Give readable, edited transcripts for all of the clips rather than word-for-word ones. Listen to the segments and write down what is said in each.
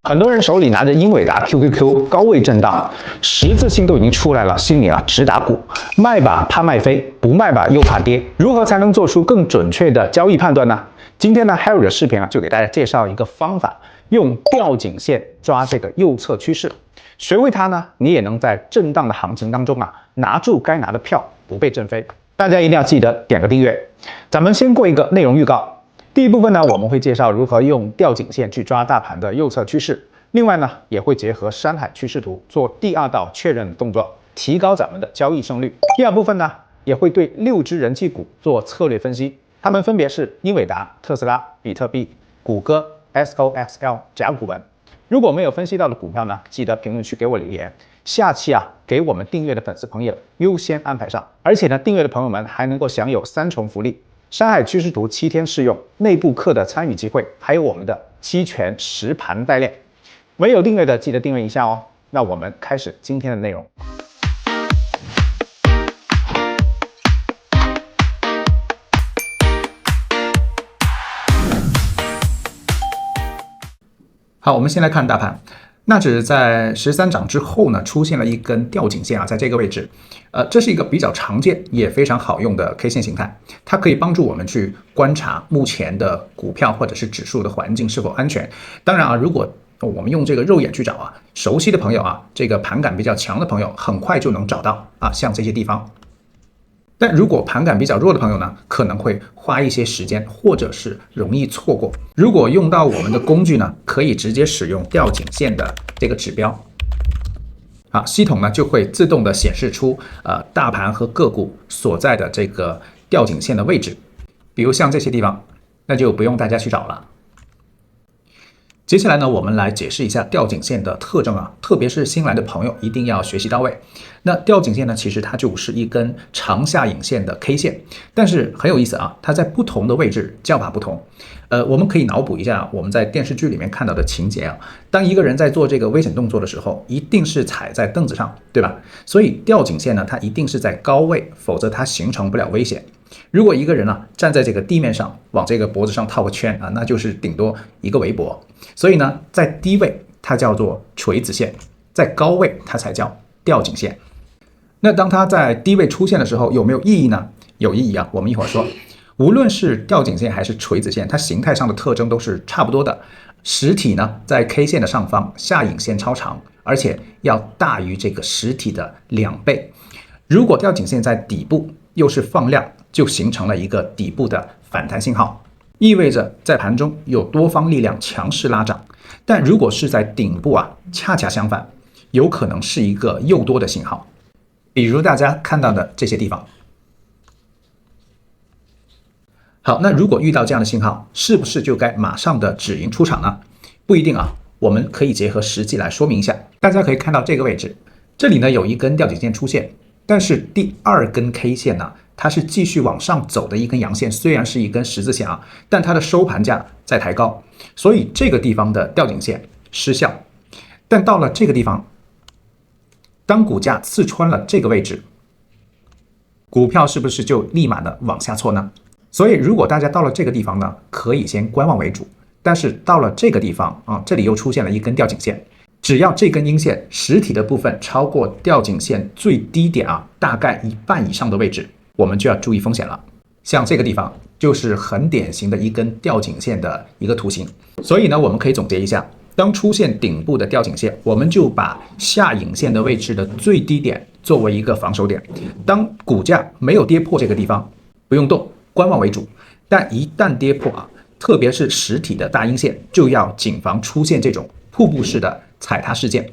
很多人手里拿着英伟达 QQQ 高位震荡，十字星都已经出来了，心里直打鼓，卖吧怕卖飞，不卖吧又怕跌，如何才能做出更准确的交易判断呢？今天呢 Harry 的视频就给大家介绍一个方法，用吊颈线抓这个右侧趋势，学会它呢，你也能在震荡的行情当中拿住该拿的票，不被震飞。大家一定要记得点个订阅。咱们先过一个内容预告。第一部分呢，我们会介绍如何用吊颈线去抓大盘的右侧趋势，另外呢，也会结合山海趋势图做第二道确认的动作，提高咱们的交易胜率。第二部分呢，也会对6只人气股做策略分析，它们分别是英伟达、特斯拉、比特币、谷歌、SOXL 甲骨文。如果没有分析到的股票呢，记得评论区给我留言，下期给我们订阅的粉丝朋友优先安排上，而且呢，订阅的朋友们还能够享有3重福利。山海趋势图7天试用，内部课的参与机会，还有我们的期权实盘代练。没有订阅的记得订阅一下哦。那我们开始今天的内容。好，我们先来看大盘。纳指在13涨之后呢，出现了一根吊颈线在这个位置，这是一个比较常见也非常好用的 K 线形态，它可以帮助我们去观察目前的股票或者是指数的环境是否安全。当然如果我们用这个肉眼去找熟悉的朋友这个盘感比较强的朋友，很快就能找到像这些地方。但如果盘感比较弱的朋友呢，可能会花一些时间，或者是容易错过。如果用到我们的工具呢，可以直接使用吊颈线的这个指标，系统呢就会自动的显示出大盘和个股所在的这个吊颈线的位置，比如像这些地方，那就不用大家去找了。接下来呢，我们来解释一下吊颈线的特征特别是新来的朋友一定要学习到位。那吊颈线呢，其实它就是一根长下影线的 K 线，但是很有意思它在不同的位置叫法不同。我们可以脑补一下我们在电视剧里面看到的情节当一个人在做这个危险动作的时候，一定是踩在凳子上，对吧？所以吊颈线呢，它一定是在高位，否则它形成不了危险。如果一个人站在这个地面上，往这个脖子上套个圈那就是顶多一个围脖。所以呢，在低位它叫做垂直线，在高位它才叫吊颈线。那当它在低位出现的时候，有没有意义呢？有意义我们一会儿说。无论是吊颈线还是垂直线，它形态上的特征都是差不多的。实体呢，在 K 线的上方，下影线超长，而且要大于这个实体的2倍。如果吊颈线在底部又是放量，就形成了一个底部的反弹信号，意味着在盘中有多方力量强势拉涨。但如果是在顶部恰恰相反，有可能是一个诱多的信号，比如大家看到的这些地方。好，那如果遇到这样的信号，是不是就该马上的止盈出场呢？不一定我们可以结合实际来说明一下。大家可以看到这个位置，这里呢有一根吊颈线出现，但是第2根 K 线呢，它是继续往上走的一根阳线，虽然是一根十字线但它的收盘价在抬高，所以这个地方的吊颈线失效。但到了这个地方，当股价刺穿了这个位置，股票是不是就立马的往下挫呢？所以如果大家到了这个地方呢，可以先观望为主。但是到了这个地方这里又出现了一根吊颈线，只要这根阴线实体的部分超过吊颈线最低点大概1半以上的位置，我们就要注意风险了。像这个地方就是很典型的一根吊颈线的一个图形。所以呢，我们可以总结一下，当出现顶部的吊颈线，我们就把下影线的位置的最低点作为一个防守点。当股价没有跌破这个地方，不用动，观望为主。但一旦跌破特别是实体的大阴线，就要谨防出现这种瀑布式的踩踏事件。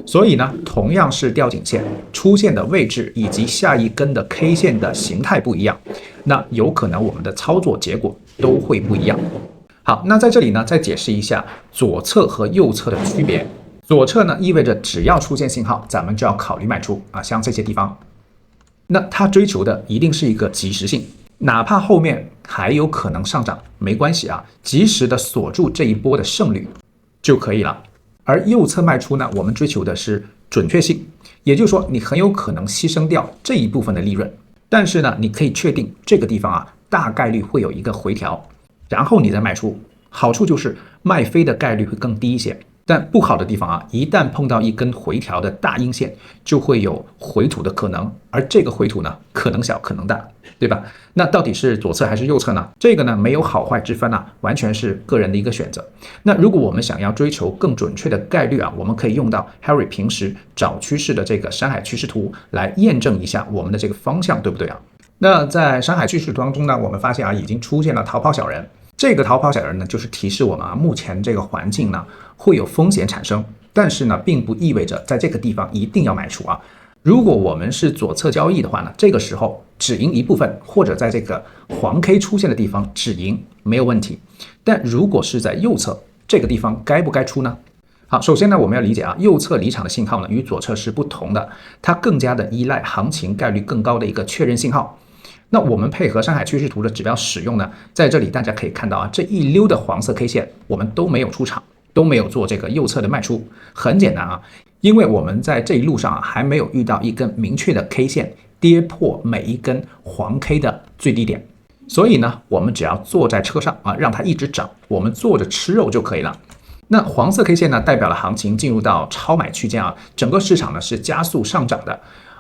所以呢，同样是吊颈线出现的位置以及下一根的 K 线的形态不一样，那有可能我们的操作结果都会不一样。好，那在这里呢，再解释一下左侧和右侧的区别。左侧呢，意味着只要出现信号，咱们就要考虑卖出像这些地方。那它追求的一定是一个及时性，哪怕后面还有可能上涨，没关系及时的锁住这一波的胜率就可以了。而右侧卖出呢，我们追求的是准确性，也就是说你很有可能牺牲掉这一部分的利润，但是呢，你可以确定这个地方大概率会有一个回调，然后你再卖出，好处就是卖飞的概率会更低一些。但不好的地方啊，一旦碰到一根回调的大阴线，就会有回吐的可能，而这个回吐呢，可能小可能大，对吧？那到底是左侧还是右侧呢？这个呢没有好坏之分啊，完全是个人的一个选择。那如果我们想要追求更准确的概率啊，我们可以用到 Harry 平时找趋势的这个山海趋势图来验证一下我们的这个方向对不对啊？那在山海趋势图当中呢，我们发现啊，已经出现了逃跑小人。这个逃跑小人呢，就是提示我们啊，目前这个环境呢会有风险产生，但是呢，并不意味着在这个地方一定要卖出啊。如果我们是左侧交易的话呢，这个时候止盈一部分，或者在这个黄 K 出现的地方止盈没有问题。但如果是在右侧这个地方，该不该出呢？好，首先呢，我们要理解啊，右侧离场的信号呢与左侧是不同的，它更加的依赖行情概率更高的一个确认信号。那我们配合山海趋势图的指标使用呢，在这里大家可以看到啊，这一溜的黄色 K 线我们都没有出场，都没有做这个右侧的卖出。很简单啊，因为我们在这一路上啊还没有遇到一根明确的 K 线跌破每一根黄 K 的最低点，所以呢，我们只要坐在车上啊，让它一直涨，我们坐着吃肉就可以了。那黄色 K 线呢，代表了行情进入到超买区间啊，整个市场呢是加速上涨的。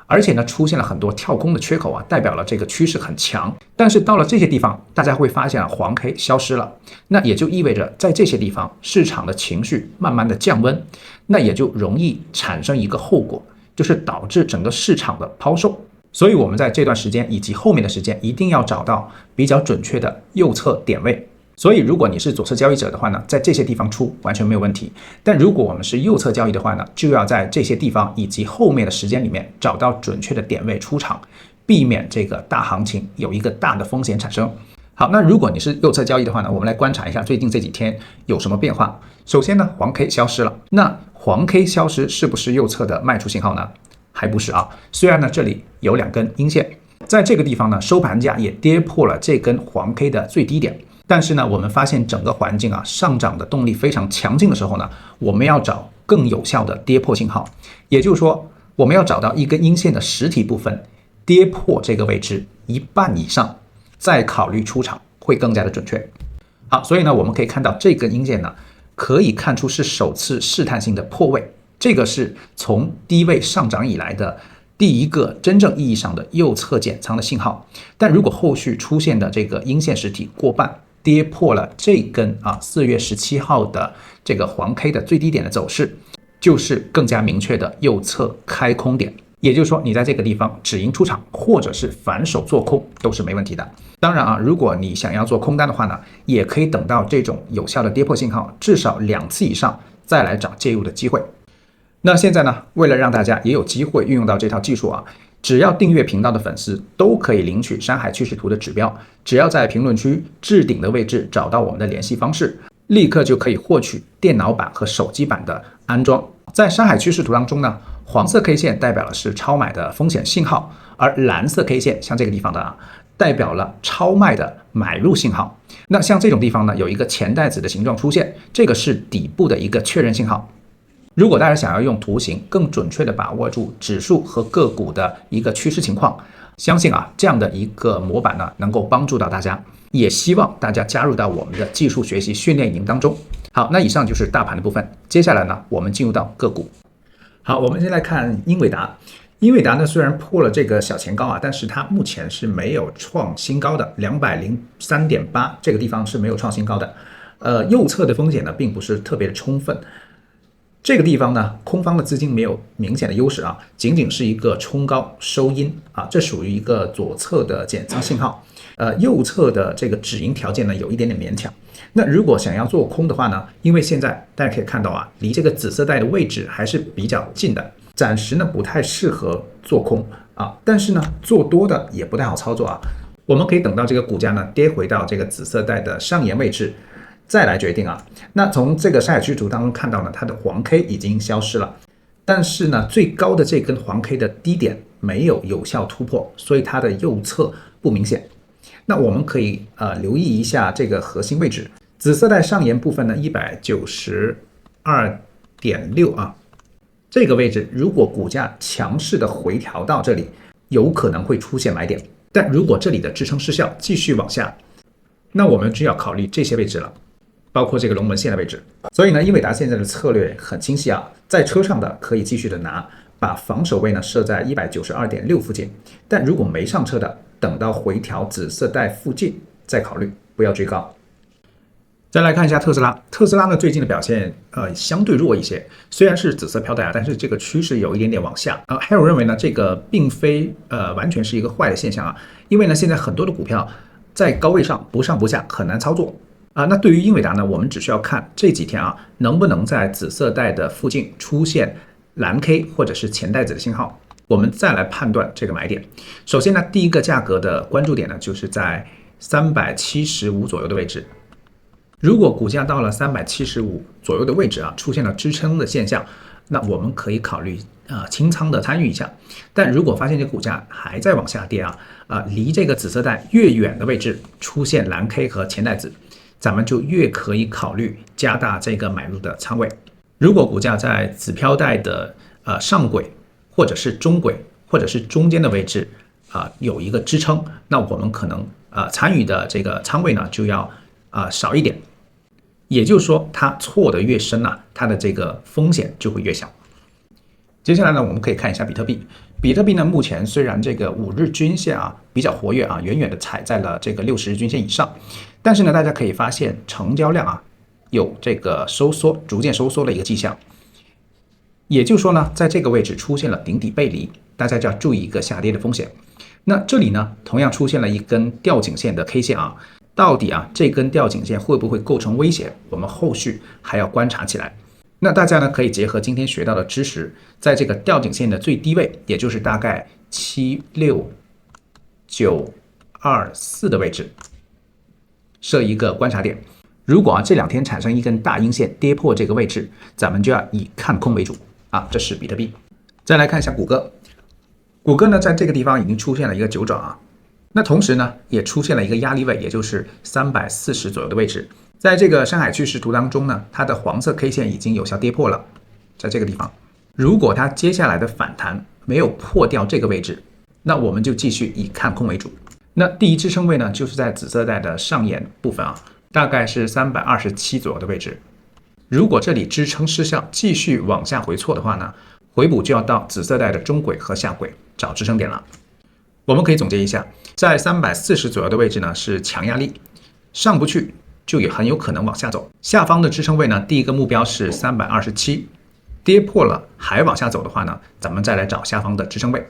而且呢，出现了很多跳空的缺口啊，代表了这个趋势很强。但是到了这些地方，大家会发现啊，黄 K 消失了，那也就意味着在这些地方，市场的情绪慢慢的降温，那也就容易产生一个后果，就是导致整个市场的抛售。所以我们在这段时间以及后面的时间，一定要找到比较准确的右侧点位。所以如果你是左侧交易者的话呢，在这些地方出完全没有问题。但如果我们是右侧交易的话呢，就要在这些地方以及后面的时间里面找到准确的点位出场，避免这个大行情有一个大的风险产生。好，那如果你是右侧交易的话呢，我们来观察一下最近这几天有什么变化。首先呢，黄 K 消失了，那黄 K 消失是不是右侧的卖出信号呢？还不是啊，虽然呢这里有两根阴线，在这个地方呢收盘价也跌破了这根黄 K 的最低点。但是呢，我们发现整个环境啊上涨的动力非常强劲的时候呢，我们要找更有效的跌破信号，也就是说，我们要找到一根阴线的实体部分跌破这个位置一半以上，再考虑出场会更加的准确。好，所以呢，我们可以看到这根阴线呢，可以看出是首次试探性的破位，这个是从低位上涨以来的第一个真正意义上的右侧减仓的信号。但如果后续出现的这个阴线实体过半，跌破了这根4月17号的这个黄 K 的最低点的走势，就是更加明确的右侧开空点。也就是说，你在这个地方止盈出场，或者是反手做空都是没问题的。当然啊，如果你想要做空单的话呢，也可以等到这种有效的跌破信号至少2次以上，再来找介入的机会。那现在呢，为了让大家也有机会运用到这套技术啊，只要订阅频道的粉丝都可以领取山海趋势图的指标，只要在评论区置顶的位置找到我们的联系方式，立刻就可以获取电脑版和手机版的安装。在山海趋势图当中呢，黄色 K 线代表的是超买的风险信号，而蓝色 K 线像这个地方的代表了超卖的买入信号。那像这种地方呢，有一个钱袋子的形状出现，这个是底部的一个确认信号。如果大家想要用图形更准确地把握住指数和个股的一个趋势情况，相信这样的一个模板呢，能够帮助到大家。也希望大家加入到我们的技术学习训练营当中。好，那以上就是大盘的部分。接下来呢，我们进入到个股。好，我们先来看英伟达。英伟达呢，虽然破了这个小前高但是它目前是没有创新高的，203.8这个地方是没有创新高的。右侧的风险呢，并不是特别的充分。这个地方呢，空方的资金没有明显的优势仅仅是一个冲高收阴这属于一个左侧的减仓信号。右侧的这个止盈条件呢，有一点点勉强。那如果想要做空的话呢，因为现在大家可以看到离这个紫色带的位置还是比较近的，暂时呢不太适合做空但是呢做多的也不太好操作我们可以等到这个股价呢跌回到这个紫色带的上沿位置，再来决定那从这个山海趋势图当中看到呢，它的黄 K 已经消失了，但是呢，最高的这根黄 K 的低点没有有效突破，所以它的右侧不明显。那我们可以留意一下这个核心位置，紫色带上沿部分呢 192.6这个位置，如果股价强势的回调到这里，有可能会出现买点。但如果这里的支撑失效，继续往下，那我们就要考虑这些位置了。包括这个龙门线的位置。所以呢，英伟达现在的策略很清晰啊，在车上的可以继续的拿，把防守位呢设在 192.6 附近，但如果没上车的，等到回调紫色带附近再考虑，不要追高。再来看一下特斯拉，特斯拉呢最近的表现相对弱一些，虽然是紫色飘带啊，但是这个趋势有一点点往下。Harold 认为呢，这个并非完全是一个坏的现象啊，因为呢现在很多的股票在高位上不上不下，很难操作啊。那对于英伟达呢，我们只需要看这几天啊能不能在紫色带的附近出现蓝 K 或者是钱袋子的信号，我们再来判断这个买点。首先呢，第一个价格的关注点呢就是在375左右的位置。如果股价到了375左右的位置啊，出现了支撑的现象，那我们可以考虑清仓的参与一下。但如果发现这个股价还在往下跌啊，离这个紫色带越远的位置出现蓝 K 和钱袋子，咱们就越可以考虑加大这个买入的仓位。如果股价在紫飘带的上轨或者是中轨或者是中间的位置有一个支撑，那我们可能参与的这个仓位呢就要少一点。也就是说，它错得越深啊，它的这个风险就会越小。接下来呢，我们可以看一下比特币。比特币呢，目前虽然这个5日均线比较活跃远远的踩在了这个60日均线以上，但是呢，大家可以发现成交量有这个收缩，逐渐收缩的一个迹象。也就是说呢，在这个位置出现了顶底背离，大家就要注意一个下跌的风险。那这里呢，同样出现了一根吊颈线的 K 线到底这根吊颈线会不会构成威胁？我们后续还要观察起来。那大家呢可以结合今天学到的知识，在这个吊颈线的最低位，也就是大概76924的位置，设一个观察点。如果这2天产生一根大阴线跌破这个位置，咱们就要以看空为主这是比特币。再来看一下谷歌，谷歌呢在这个地方已经出现了一个9转那同时呢，也出现了一个压力位，也就是340左右的位置。在这个山海趋势图当中呢，它的黄色 K 线已经有效跌破了，在这个地方。如果它接下来的反弹没有破掉这个位置，那我们就继续以看空为主。那第一支撑位呢，就是在紫色带的上沿部分大概是327左右的位置。如果这里支撑失效，继续往下回挫的话呢，回补就要到紫色带的中轨和下轨找支撑点了。我们可以总结一下，在340左右的位置呢是强压力，上不去就也很有可能往下走。下方的支撑位呢，第一个目标是327，跌破了还往下走的话呢，咱们再来找下方的支撑位。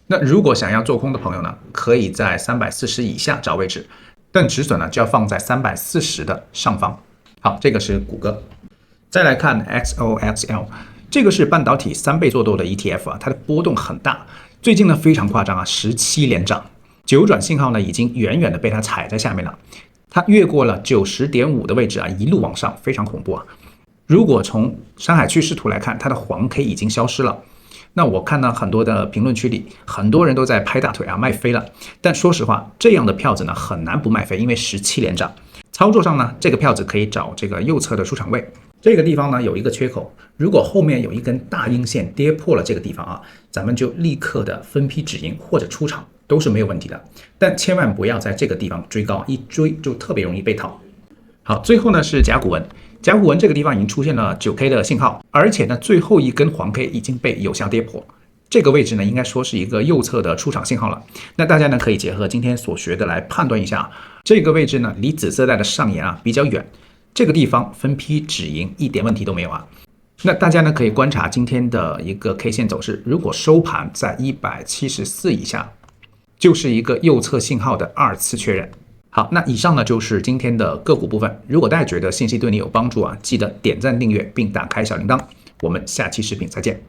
那如果想要做空的朋友呢，可以在340以下找位置，但止损呢就要放在340的上方。好，这个是谷歌。再来看 XOXL， 这个是半导体3倍做多的 ETF 它的波动很大。最近呢非常夸张17连涨，9转信号呢已经远远的被它踩在下面了，它越过了 90.5 的位置一路往上，非常恐怖如果从山海趋势图来看，它的黄 K 已经消失了。那我看到很多的评论区里，很多人都在拍大腿卖飞了。但说实话，这样的票子呢很难不卖飞，因为17连涨。操作上呢，这个票子可以找这个右侧的出场位。这个地方呢有一个缺口，如果后面有一根大阴线跌破了这个地方咱们就立刻的分批止盈或者出场都是没有问题的。但千万不要在这个地方追高，一追就特别容易被套。好，最后呢是甲骨文。甲骨文这个地方已经出现了 9K 的信号，而且呢最后一根黄 K 已经被有效跌破。这个位置呢应该说是一个右侧的出场信号了。那大家呢可以结合今天所学的来判断一下，这个位置呢离紫色带的上沿比较远，这个地方分批止盈一点问题都没有那大家呢可以观察今天的一个 K 线走势，如果收盘在174以下，就是一个右侧信号的2次确认。好，那以上呢就是今天的个股部分。如果大家觉得信息对你有帮助记得点赞订阅并打开小铃铛。我们下期视频再见。